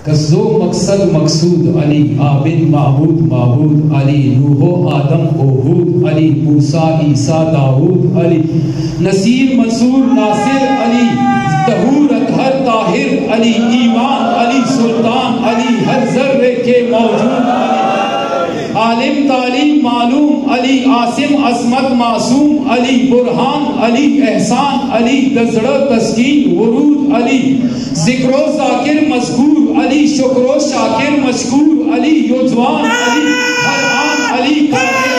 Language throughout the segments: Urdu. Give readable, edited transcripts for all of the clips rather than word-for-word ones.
کسو مقصد مقصود علی عابد معبود معبود علی نوح و آدم و ہود علی موسیٰ عیسیٰ داؤد علی نصیر منصور ناصر علی طہور اطہر طاہر علی ایمان علی سلطان علی ہر ذرے کے موجود علی عالم تعلیم معلوم علی عاصم عصمت معصوم علی برہان علی احسان علی دزڑ تسکین ورود علی ذکر و ذاکر مذکور علی شکر و شاکر مشکور علی یوزوان علی حرآن علی قادر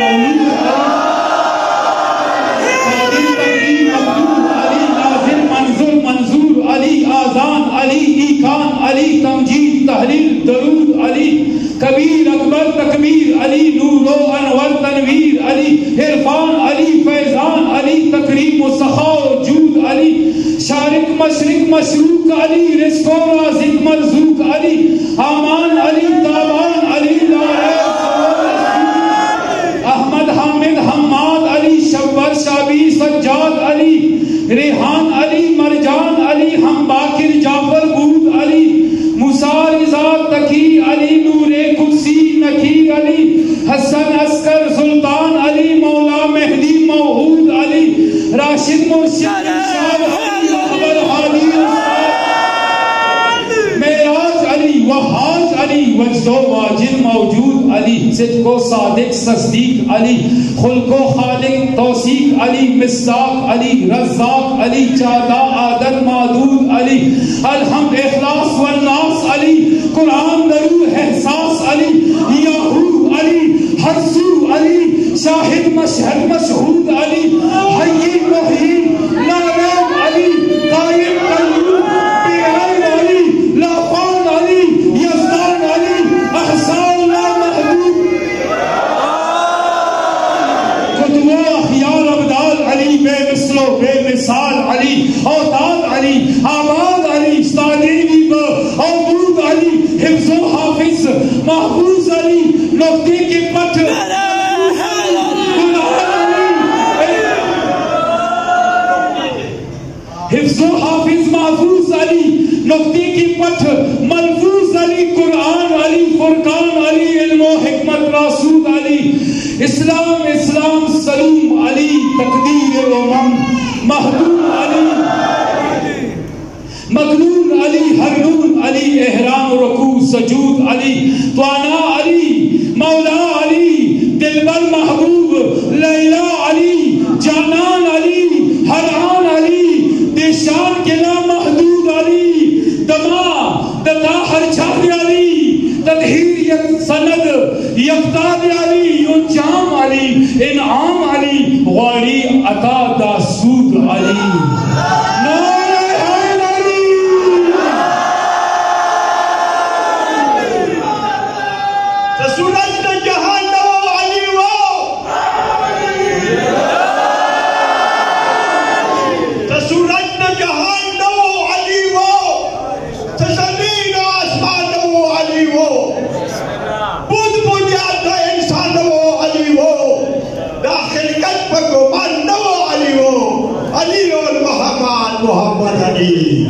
مولود قادر تقدیر مقدور علی ناظر منظر منظور علی آذان علی ایقان علی تمجید تحلیل درود علی کبیر اکبر تکبیر علی نور و انور تنویر علی عرفان علی فیضان علی تکریم و سخا و جود علی شارق مشرق مشروق علی رزق و رازق مرزوق علی امان علی تابان علی احمد حامد حماد علی شبر شابی سجاد علی ریحان علی مرجان علی ہم باقر جعفر بود علی موسیٰ رضا تقی علی نور قدسی نکی علی حسن عسکر سلطان علی مولا مہدی موعود علی راشد مرشد وجد و واجد موجود علی صدق و صادق تصدیق علی خلق و خالق توثیق علی مصداق علی رزاق علی چادہ عادت معدود علی الحمد اخلاص والناس علی قرآن درود احساس علی یاہو علی حرسو علی شاہد مشہد مشہود علی حی محیی نارم علی قائم قیوم بیان علی لافان علی یزدان علی احسان لا محدود قدوہ اخیار ابدال علی بے مثل و بے مثال علی اوتاد علی آباد علی استادینی عبود علی حفظ و حافظ محفوظ علی نقطے کے پتھ حفظ و حافظ محفوظ علی نقطے کی پتھ ملفوظ علی قرآن علی فرقان علی علم و حکمت رسول علی اسلام اسلام سلوم علی تقدیر الامم محدود علی مغنون علی حرنون علی احرام رکوع سجود علی توانا علی مولا علی دلبر محبوب لیلا علی جانان علی حران علی دیشان کے لامحدود علی دما دتا ہر چھاڑ علی تدہیر یک سند یکتاد علی ینجام علی انعام علی غاری عطا داسود علی محمد علی